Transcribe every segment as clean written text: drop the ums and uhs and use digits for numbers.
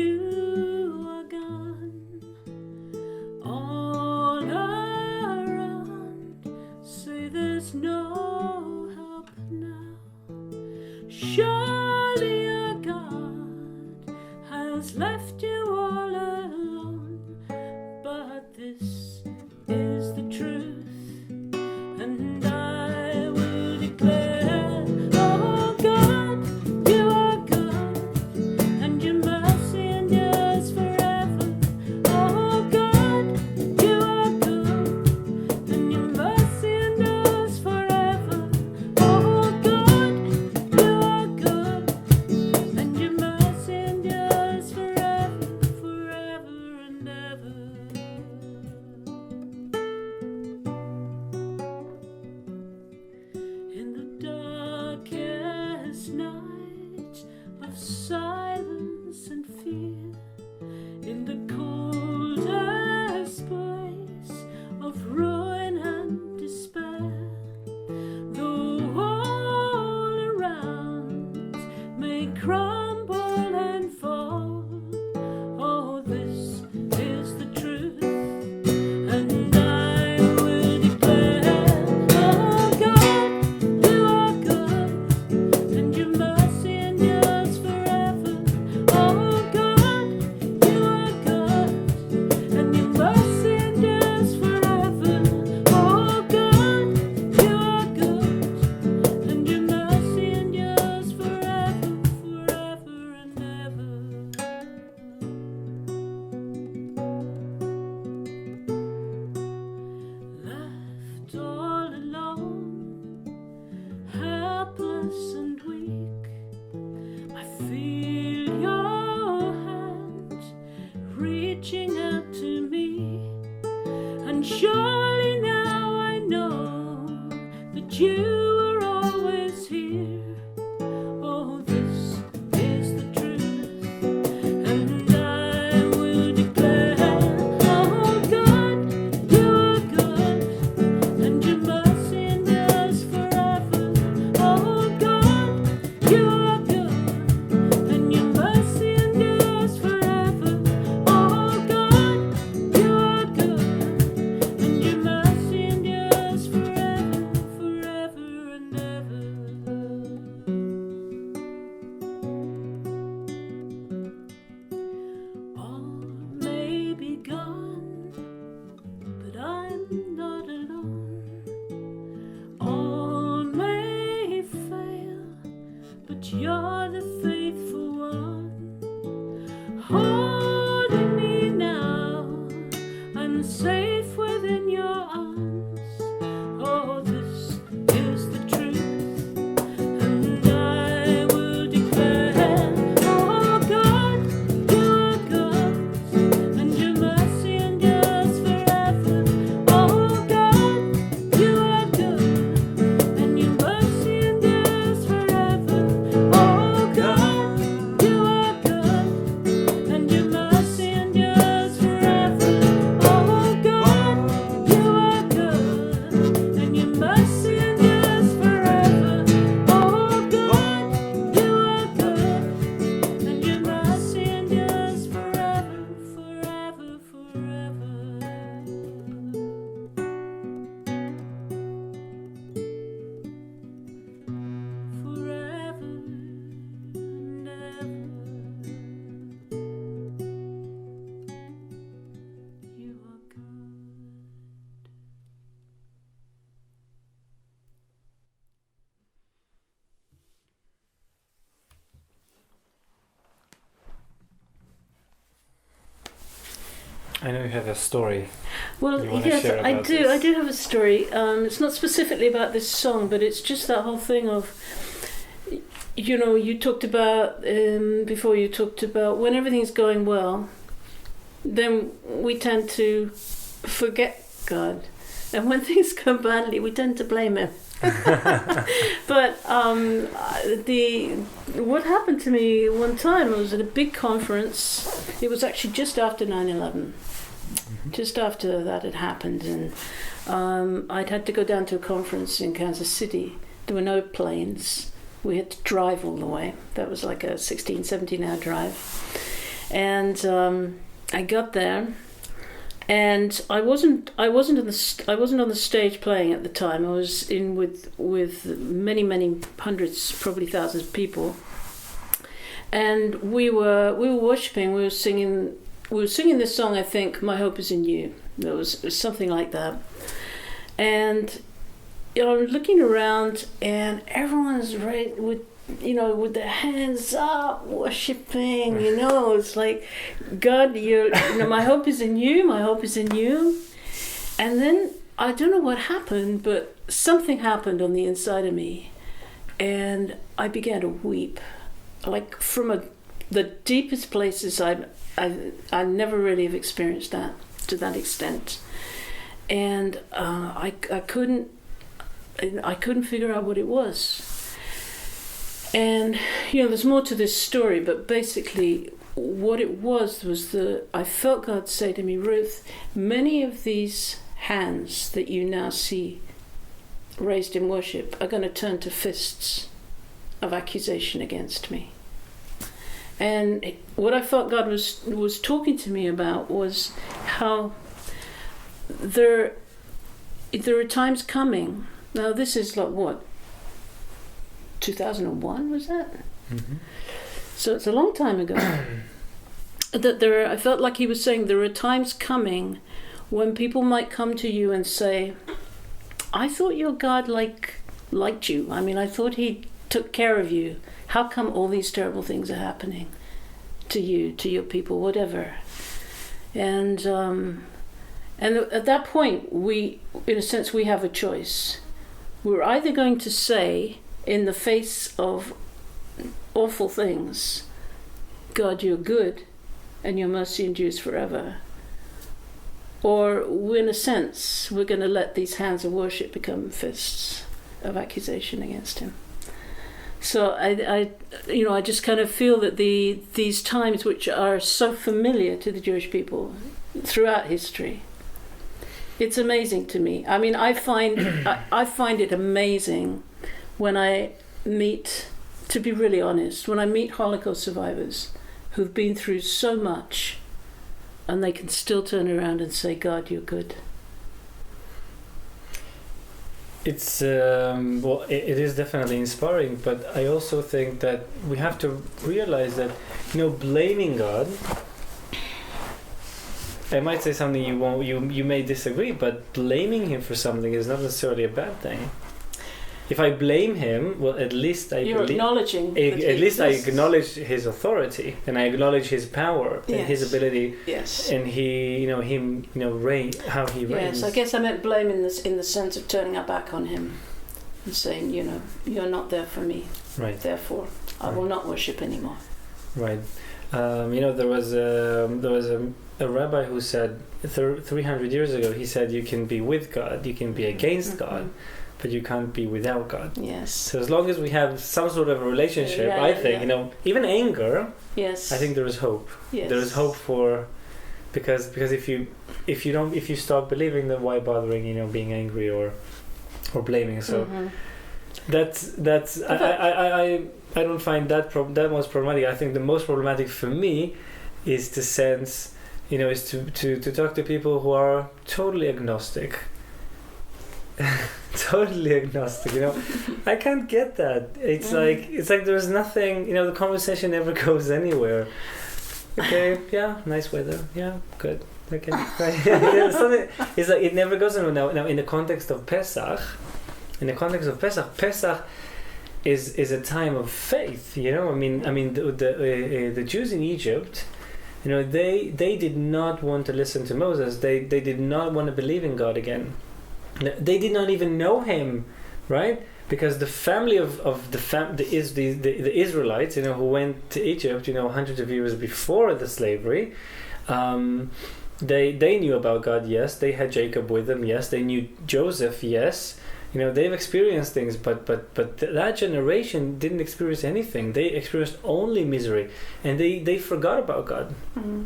you are gone. All around say there's no help now. Surely your God has left you all alone, but this is the truth, and I will declare, oh God, you are good, and your mercy endures forever. Oh God, you are good, and your mercy endures forever. Oh God, you are good, and your mercy endures forever, forever and ever. In the darkest night of silence and fear, in the coldest place of ruin and despair, though all around may crumble and fall, oh, this is the truth, and I will declare, oh God, you are good, and your mercy endures forever. Oh God, you are good, and your mercy endures forever. Oh God, you are good, and your mercy endures forever, forever and ever. Left all alone, helpless and weak, I feel your hand reaching out to me, and surely now I know that you are always here. Oh, this is the truth, and I will declare, oh God, you are good, and your mercy endures forever. Oh God, you are good, and your mercy endures forever. Oh God, you are good, and your mercy endures forever, forever and ever. All may be gone, but I'm not alone. All may fail, but you're the faithful one. Holding me now, I'm safe within your arms. Oh, this is the truth, and I will declare, oh God, you are good, and your mercy endures forever. Oh God, you are good, and your mercy endures forever. Oh God, you are good, and your mercy endures forever. Oh God, you are good, and your mercy endures forever. Oh God, you are good, and your mercy endures forever, forever, forever. Forever and ever. You are good. I know you have a story. Well, You wanna yes, share I about do. this? I do have a story. It's not specifically about this song, but it's just that whole thing of, you know, you talked about before. You talked about when everything's going well, then we tend to forget God, and when things go badly, we tend to blame Him. But what happened to me one time, I was at a big conference. It was actually just after 9/11. Just after that had happened, and I'd had to go down to a conference in Kansas City. There were no planes. We had to drive all the way. That was like a 16, 17-hour drive. And I got there, and I wasn't on the stage playing at the time. I was in with many hundreds, probably thousands of people, and we were worshiping. We were singing this song. I think "My Hope Is in You." It was something like that, and I'm looking around, and everyone's right with their hands up, worshiping. It's like, God, my hope is in you. My hope is in you. And then I don't know what happened, but something happened on the inside of me, and I began to weep, like from the deepest places. I never really have experienced that to that extent, and I couldn't figure out what it was. And there's more to this story, but basically what it was I felt God say to me, Ruth, many of these hands that you now see raised in worship are going to turn to fists of accusation against me. And what I felt God was talking to me about was how there are times coming. Now this is like what? 2001 was that? Mm-hmm. So it's a long time ago. I felt like he was saying there are times coming when people might come to you and say, I thought your God liked you. I mean, I thought he took care of you. How come all these terrible things are happening to you, to your people, whatever? And at that point, we, in a sense, we have a choice. We're either going to say, in the face of awful things, God, you're good, and your mercy endures forever. Or, in a sense, we're going to let these hands of worship become fists of accusation against him. So I just kind of feel that these times, which are so familiar to the Jewish people throughout history, it's amazing to me. I mean, I find it amazing when I meet, to be really honest, when I meet Holocaust survivors who've been through so much, and they can still turn around and say, God, you're good. It's it is definitely inspiring, but I also think that we have to realize that blaming God, I might say something you may disagree, but blaming him for something is not necessarily a bad thing. If I blame him, well, at least I acknowledging. At least I acknowledge his authority, and I acknowledge his power and his ability. Yes. And reign, how he reigns. Yes, I guess I meant blame in the sense of turning our back on him and saying, you're not there for me. Right. Therefore, I will not worship anymore. Right. There was a rabbi who said 300 years ago. He said, you can be with God, you can be against God, but you can't be without God. Yes. So as long as we have some sort of a relationship, I think, even anger, yes, I think there is hope. Yes. There is hope for, because if you stop believing, then why bothering, being angry or blaming? So that's I don't find that most problematic. I think the most problematic for me is to sense, is to talk to people who are totally agnostic. Totally agnostic, I can't get that. It's like there's nothing, the conversation never goes anywhere. Okay, yeah, nice weather, yeah, good, okay, right. It's like it never goes anywhere. Now in the context of Pesach, Pesach is a time of faith. The Jews in Egypt, they did not want to listen to Moses. They did not want to believe in God again. They did not even know him, right? Because the family of the Israelites, who went to Egypt, hundreds of years before the slavery, they knew about God. Yes, they had Jacob with them. Yes, they knew Joseph. Yes, they've experienced things, but that generation didn't experience anything. They experienced only misery, and they forgot about God.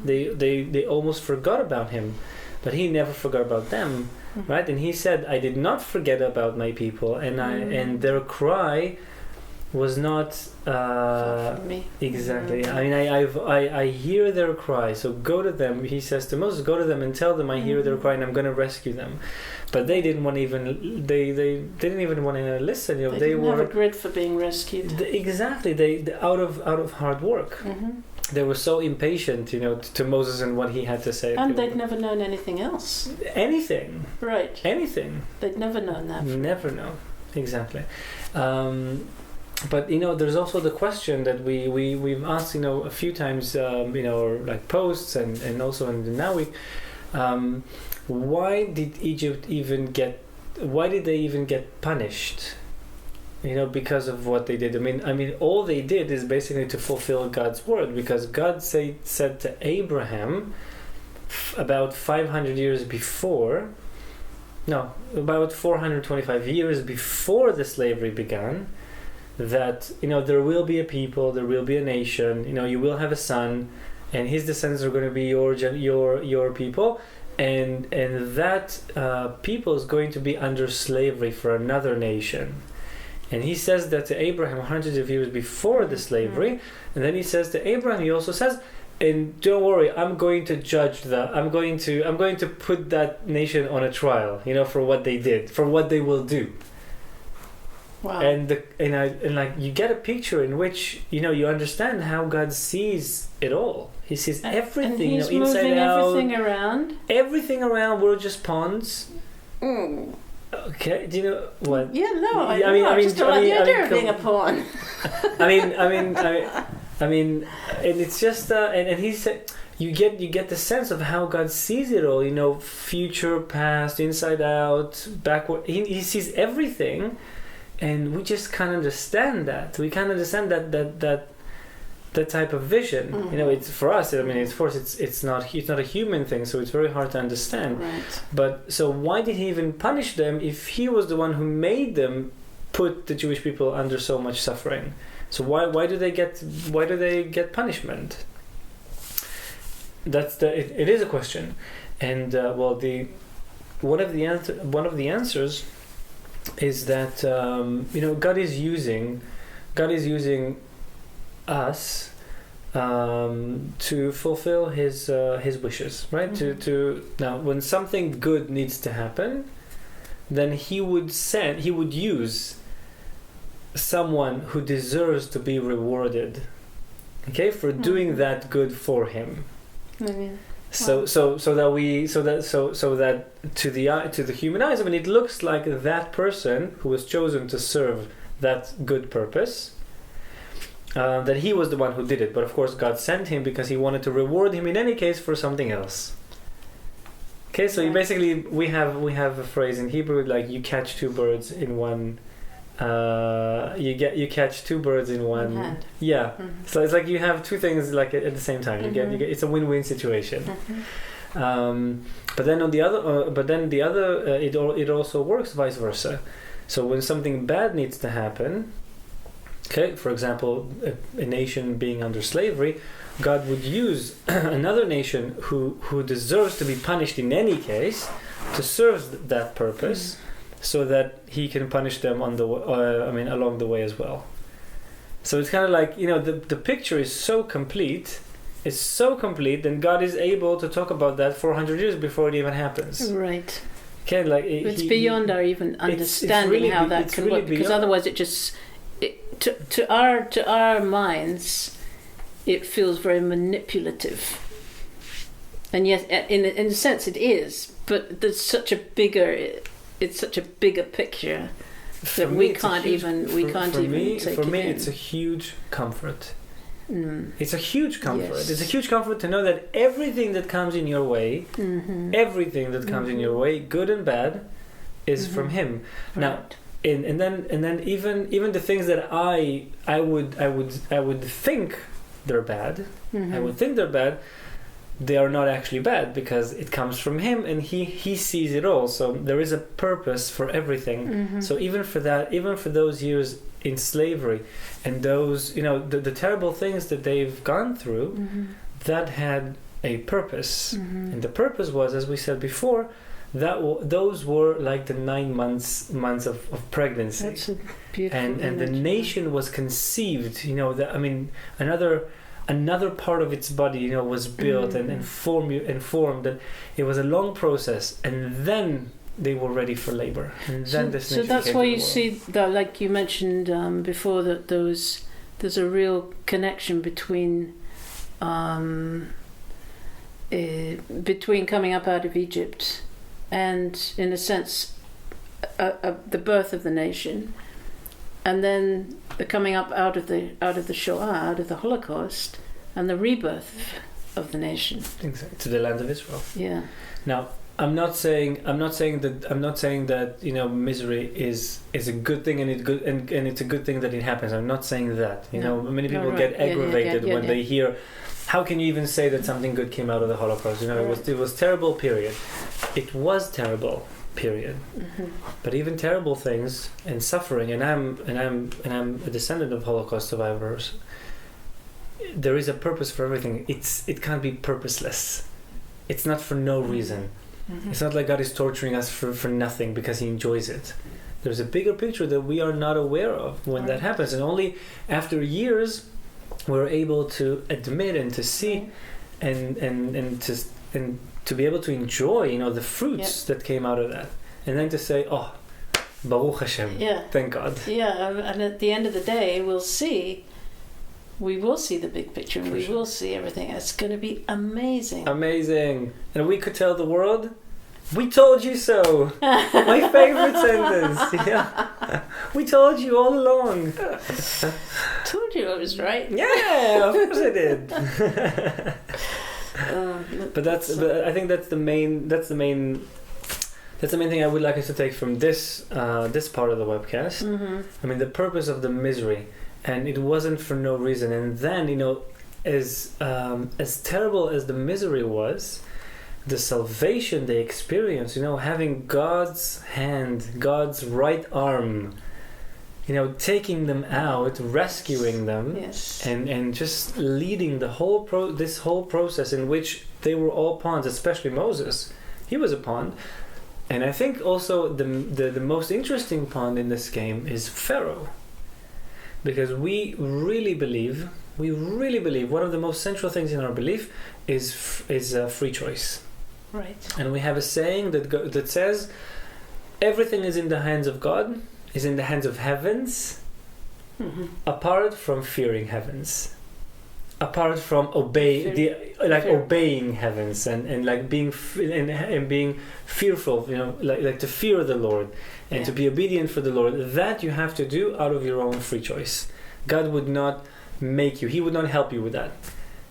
They almost forgot about him, but he never forgot about them. Right, and he said, "I did not forget about my people," and their cry was not Far from me. exactly. I mean, I hear their cry, so go to them. He says to Moses, go to them and tell them I hear their cry and I'm going to rescue them. But they didn't want to even. They didn't even want to listen. You know, They didn't were have a grid for being rescued. Exactly. They out of hard work. Mm-hmm. They were so impatient, you know, to Moses and what he had to say. And they'd never known anything else. Anything. Right. Anything. They'd never known that. Never know. Exactly. But you know, there's also the question that we've asked, you know, a few times, you know, or like posts and also in the Now Week. Why did Why did they even get punished? You know, because of what they did. I mean, all they did is basically to fulfill God's word, because God said to Abraham about 500 years before. No, about 425 years before the slavery began, that, you know, there will be a people, there will be a nation, you know, you will have a son, and his descendants are going to be your people, and that people is going to be under slavery for another nation. And he says that to Abraham hundreds of years before the slavery, and then he says to Abraham, he also says, and don't worry, I'm going to judge that. I'm going to put that nation on a trial, you know, for what they did, for what they will do. Wow. And like you get a picture in which, you know, you understand how God sees it all. He sees everything, and he's you know, inside moving out. everything around. Everything around. We're just pawns. Mm. Okay. Do you know what? Yeah, no. I just I like mean, the I idea mean, of being a pawn. I mean, and it's just and he said you get the sense of how God sees it all. You know, future, past, inside out, backward. He sees everything, and we just can't understand that. We can't understand that type of vision. Mm-hmm. You know, it's for us. I mean, it's not a human thing, so it's very hard to understand. Right. But so why did he even punish them if he was the one who made them put the Jewish people under so much suffering? So why do they get punishment? It is a question, and one of the answers is that you know, God is using us to fulfill his wishes, right? Mm-hmm. To now, when something good needs to happen, then he would use someone who deserves to be rewarded, okay, for doing that good for him. Mm-hmm. So that to the human eyes, I mean, it looks like that person who was chosen to serve that good purpose, that he was the one who did it. But of course, God sent him because he wanted to reward him in any case for something else. Okay, so we have a phrase in Hebrew like you catch two birds in one. You catch two birds in one hand. Yeah. Mm-hmm. So it's like you have two things like at the same time. You get it's a win-win situation. Mm-hmm. But then it also works vice versa. So when something bad needs to happen, okay, for example, a nation being under slavery, God would use another nation who deserves to be punished in any case to serve that purpose. Mm-hmm. So that he can punish them on along the way as well. So it's kind of like, you know, the picture is so complete. It's so complete, and God is able to talk about that 400 years before it even happens. Right. Okay, like it's beyond our even understanding really how that can work, because otherwise it just to our minds it feels very manipulative. And yet, in a sense, it is. But there's such a bigger. It's such a bigger picture that we can't even take it. For me, it's a huge comfort. It's a huge comfort. Yes. It's a huge comfort to know that everything that comes in your way, everything that comes in your way, good and bad, is from Him. Right. Now, and then even the things that I would think they're bad, I would think they're bad. They are not actually bad because it comes from Him, and He sees it all. So there is a purpose for everything. So even for that, even for those years in slavery, and those, you know, the terrible things that they've gone through, that had a purpose, and the purpose was, as we said before, those were like the 9 months of pregnancy. That's a beautiful and the nation was conceived. Another part of its body, was built and formed. That it was a long process, and then they were ready for labor. And then this nation that's came why to you the world. see that, like you mentioned before, that there's a real connection between coming up out of Egypt and, in a sense, the birth of the nation, and then the coming up out of the Shoah, out of the Holocaust, and the rebirth of the nation. Exactly. To the land of Israel. Yeah. Now, I'm not saying that misery is a good thing, and it's a good thing that it happens. I'm not saying that. Many people get aggravated when they hear, how can you even say that something good came out of the Holocaust? It was terrible period. It was terrible period. Mm-hmm. But even terrible things and suffering, and I'm a descendant of Holocaust survivors. There is a purpose for everything. It can't be purposeless. It's not for no reason. Mm-hmm. It's not like God is torturing us for nothing because He enjoys it. There's a bigger picture that we are not aware of when that happens, and only after years we're able to admit and to see, and to be able to enjoy, the fruits that came out of that, and then to say, "Oh, Baruch Hashem, thank God." Yeah, and at the end of the day, we will see the big picture, and we will see everything. It's going to be amazing. Amazing. And we could tell the world, we told you so. My favorite sentence. Yeah. We told you all along. Told you I was right. Yeah, of course I did. But I think that's the main thing I would like us to take from this part of the webcast. Mm-hmm. The purpose of the misery. And it wasn't for no reason. And then, as terrible as the misery was, the salvation they experienced, having God's hand, God's right arm, taking them out, rescuing them, and just leading the this whole process in which they were all pawns, especially Moses. He was a pawn. And I think also the most interesting pawn in this game is Pharaoh. Because we really believe one of the most central things in our belief is free choice. Right. And we have a saying that says, everything is in the hands of God, is in the hands of heavens, apart from fearing heavens, apart from obeying heavens and like being and being fearful, like to fear the Lord. And to be obedient for the Lord, that you have to do out of your own free choice. God would not make you. He would not help you with that.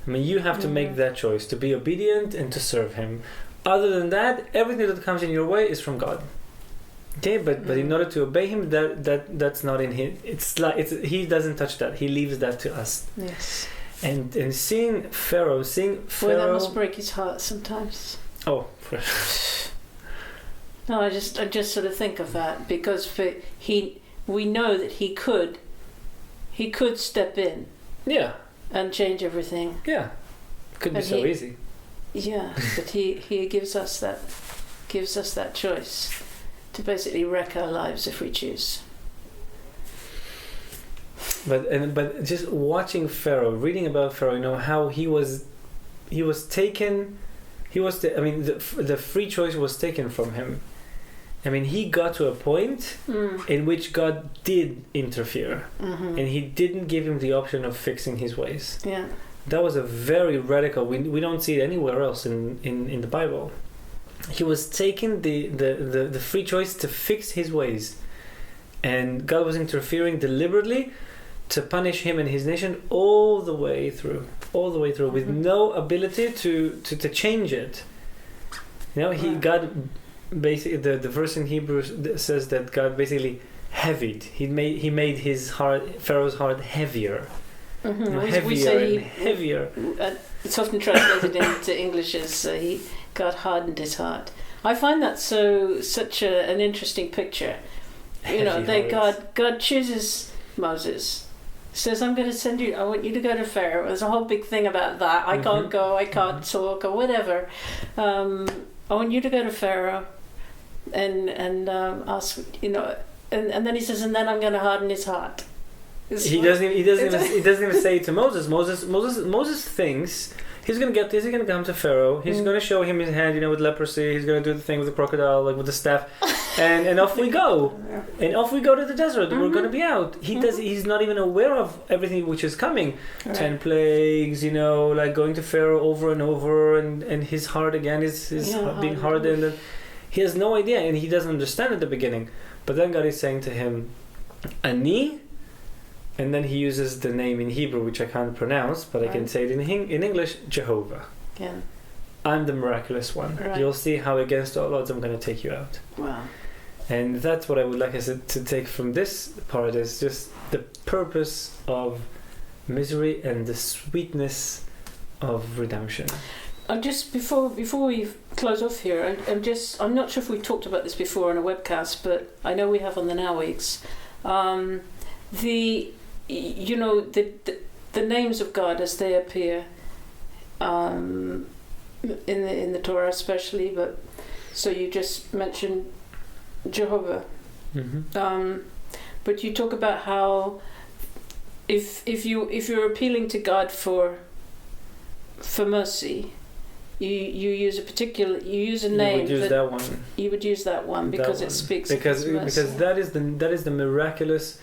You have to make that choice, to be obedient and to serve Him. Other than that, everything that comes in your way is from God. Okay, but in order to obey Him, that's not in Him. He doesn't touch that. He leaves that to us. Yes. And seeing Pharaoh. Well, that must break his heart sometimes. Oh. No, I just sort of think of that, because we know that he could step in, and change everything. Yeah, could be so easy. Yeah, but he gives us that choice to basically wreck our lives if we choose. But just watching Pharaoh, reading about Pharaoh, how he was taken. The free choice was taken from him. He got to a point in which God did interfere, and He didn't give him the option of fixing his ways. Yeah, that was a very radical. We don't see it anywhere else in the Bible. He was taking the free choice to fix his ways, and God was interfering deliberately to punish him and his nation all the way through, with no ability to change it. God basically, the verse in Hebrew says that God basically heavied. He made Pharaoh's heart heavier. Heavier. It's often translated into English as God hardened his heart. I find that such an interesting picture. God chooses Moses, says, I'm going to send you, I want you to go to Pharaoh. There's a whole big thing about that. I can't go, I can't talk, or whatever. I want you to go to Pharaoh, and ask, and then he says, and then I'm going to harden his heart. He doesn't even say it to Moses. Moses thinks he's going to come to Pharaoh. He's going to show him his hand, with leprosy. He's going to do the thing with the crocodile, like with the staff, and off we go. And off we go to the desert. We're going to be out. He's not even aware of everything which is coming. Right. 10 plagues, like going to Pharaoh over and over, and his heart again is being hardened. And he has no idea, and he doesn't understand at the beginning. But then God is saying to him, Ani. And then he uses the name in Hebrew, which I can't pronounce, but I can say it in English, Jehovah. Yeah. I'm the miraculous one. Right. You'll see how against all odds I'm going to take you out. Wow. And that's what I would like to take from this part, is just the purpose of misery and the sweetness of redemption. Just before we close off here, I'm not sure if we talked about this before on a webcast, but I know we have on the Now Weeks. The names of God as they appear in the Torah especially, but so you just mentioned Jehovah, but you talk about how if you're appealing to God for mercy, you use a name. You would use that one because it speaks because that is the miraculous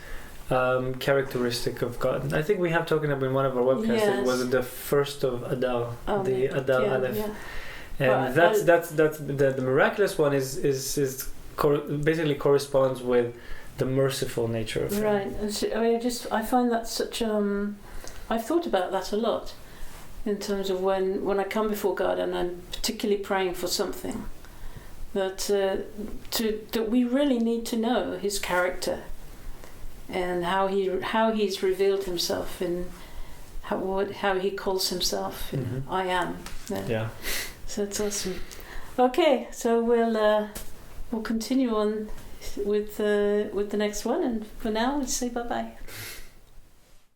characteristic of God. I think we have talked about in one of our webcasts. Yes. It was the first of Adar, the Adar Aleph, and that's the miraculous one is basically corresponds with the merciful nature of right. I find that such I've thought about that a lot in terms of when I come before God and I'm particularly praying for something that we really need to know His character. And how he's revealed himself in how he calls himself. I am. Yeah. So it's awesome. Okay, so we'll continue on with the next one, and for now we'll say bye bye.